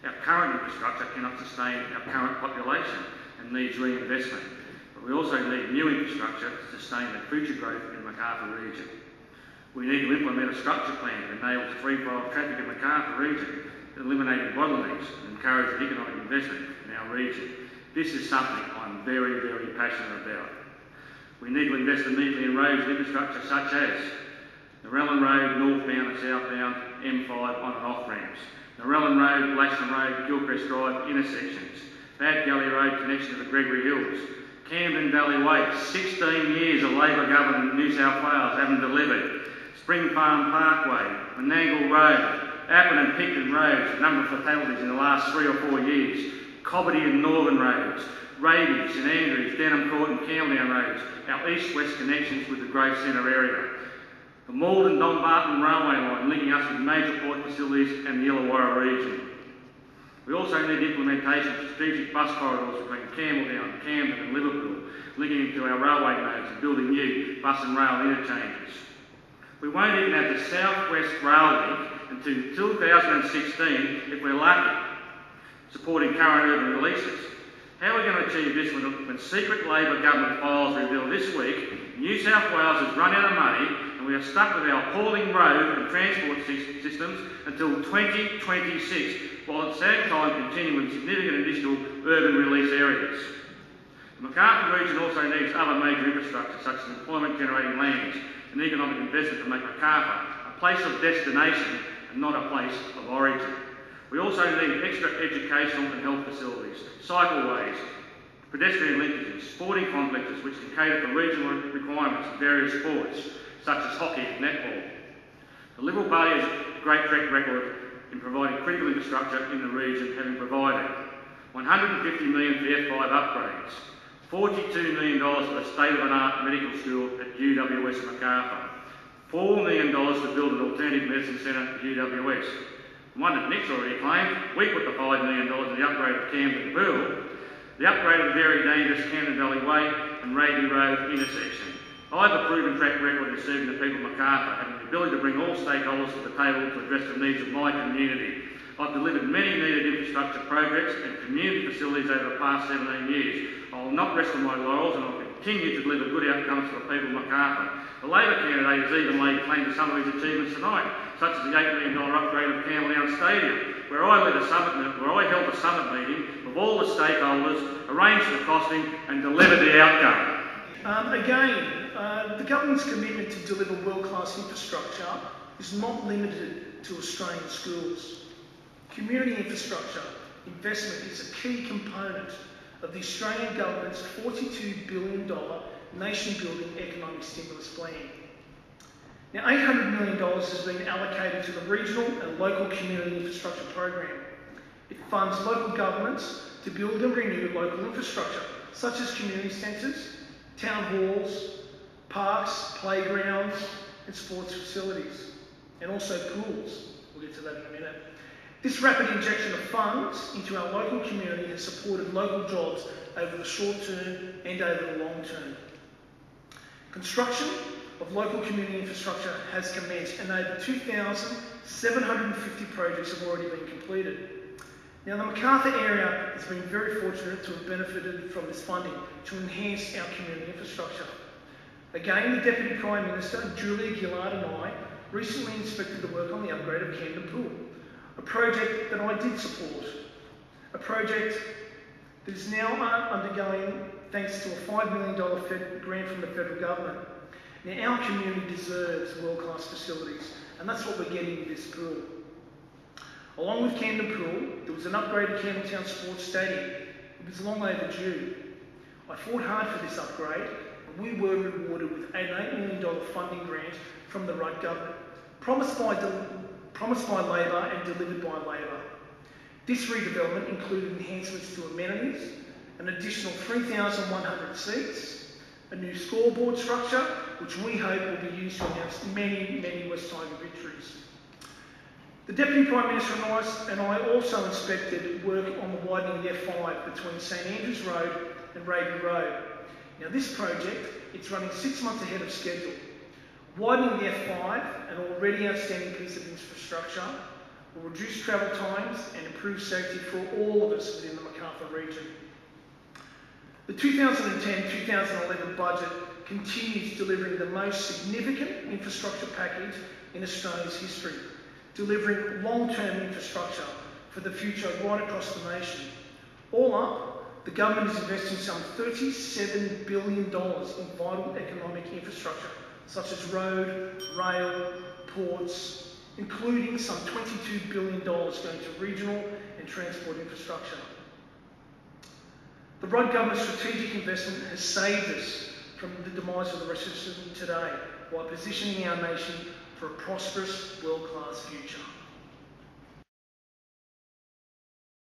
Our current infrastructure cannot sustain our current population and needs reinvestment, but we also need new infrastructure to sustain the future growth in the Macarthur region. We need to implement a structure plan that enables free-flow of traffic in the Macarthur region, eliminating bottlenecks and encourage economic investment in our region. This is something I'm very, very passionate about. We need to invest immediately in roads and infrastructure such as Narellan Road, northbound and southbound, M5 on and off ramps, Narellan Road, Blasham Road, Gilchrist Drive intersections, Bad Gully Road connection to the Gregory Hills, Camden Valley Way, 16 years of Labor government in New South Wales haven't delivered, Spring Farm Parkway, Menangle Road, Appin and Picton Roads, a number of fatalities in the last 3 or 4 years, Cobbity and Northern Roads, Raby, St Andrews, Denham Court and Campbelltown Roads, our east-west connections with the Grove Centre area, the Malden-Dumbarton Railway line linking us with major port facilities and the Illawarra region. We also need implementation of strategic bus corridors between Campbelltown, Camden and Liverpool, linking into our railway nodes and building new bus and rail interchanges. We won't even have the South West Rail Link until 2016 if we're lucky, supporting current urban releases. How are we going to achieve this when secret Labor government files reveal this week New South Wales has run out of money and we are stuck with our appalling road and transport systems until 2026, while at the same time continuing with significant additional urban release areas. The Macarthur region also needs other major infrastructure such as employment generating lands and economic investment to make Macarthur a place of destination and not a place of origin. We also need extra educational and health facilities, cycleways, pedestrian linkages, sporting complexes which can cater for regional requirements of various sports such as hockey and netball. The Liberal Party has a great track record in providing critical infrastructure in the region, having provided $150 million for F5 upgrades, $42 million for the state-of-the-art medical school at UWS at Macarthur, $4 million to build an alternative medicine centre at UWS. One that Nick's already claimed, we put the $5 million in the upgrade of Camden Pool, the upgrade of the very dangerous Camden Valley Way and Raby Road intersection. I have a proven track record in serving the people of Macarthur, having the ability to bring all stakeholders to the table to address the needs of my community. I've delivered many needed infrastructure projects and community facilities over the past 17 years. I will not rest on my laurels and I'll continue to deliver good outcomes for the people of Macarthur. The Labor candidate has even laid claim to some of his achievements tonight, such as the $8 million upgrade of Campbelltown Stadium, where I held a summit meeting with all the stakeholders, arranged the costing and delivered the outcome. The government's commitment to deliver world-class infrastructure is not limited to Australian schools. Community infrastructure investment is a key component of the Australian government's $42 billion nation-building economic stimulus plan. Now, $800 million has been allocated to the regional and local community infrastructure program. It funds local governments to build and renew local infrastructure, such as community centres, town halls, parks, playgrounds and sports facilities, and also pools. We'll get to that in a minute. This rapid injection of funds into our local community has supported local jobs over the short term and over the long term. Construction of local community infrastructure has commenced and over 2,750 projects have already been completed. Now, the Macarthur area has been very fortunate to have benefited from this funding to enhance our community infrastructure. Again, the Deputy Prime Minister, Julia Gillard, and I recently inspected the work on the upgrade of Camden Pool, a project that I did support, a project that is now undergoing thanks to a $5 million grant from the federal government. Now, our community deserves world-class facilities, and that's what we're getting with this pool. Along with Camden Pool, there was an upgraded Campbelltown Sports Stadium. It was long overdue. I fought hard for this upgrade, and we were rewarded with an $8 million funding grant from the Rudd government, promised by Labor and delivered by Labor. This redevelopment included enhancements to amenities, an additional 3,100 seats, a new scoreboard structure, which we hope will be used to announce many, many West Tiger victories. The Deputy Prime Minister and I also inspected work on the widening of the F5 between St Andrews Road and Raby Road. Now, this project, it's running 6 months ahead of schedule. Widening the F5, an already outstanding piece of infrastructure, will reduce travel times and improve safety for all of us within the Macarthur region. The 2010-2011 budget continues delivering the most significant infrastructure package in Australia's history, delivering long-term infrastructure for the future right across the nation. All up, the government is investing some $37 billion in vital economic infrastructure, such as road, rail, ports, including some $22 billion going to regional and transport infrastructure. The Rudd government's strategic investment has saved us from the demise of the rail system today, while positioning our nation for a prosperous, world-class future.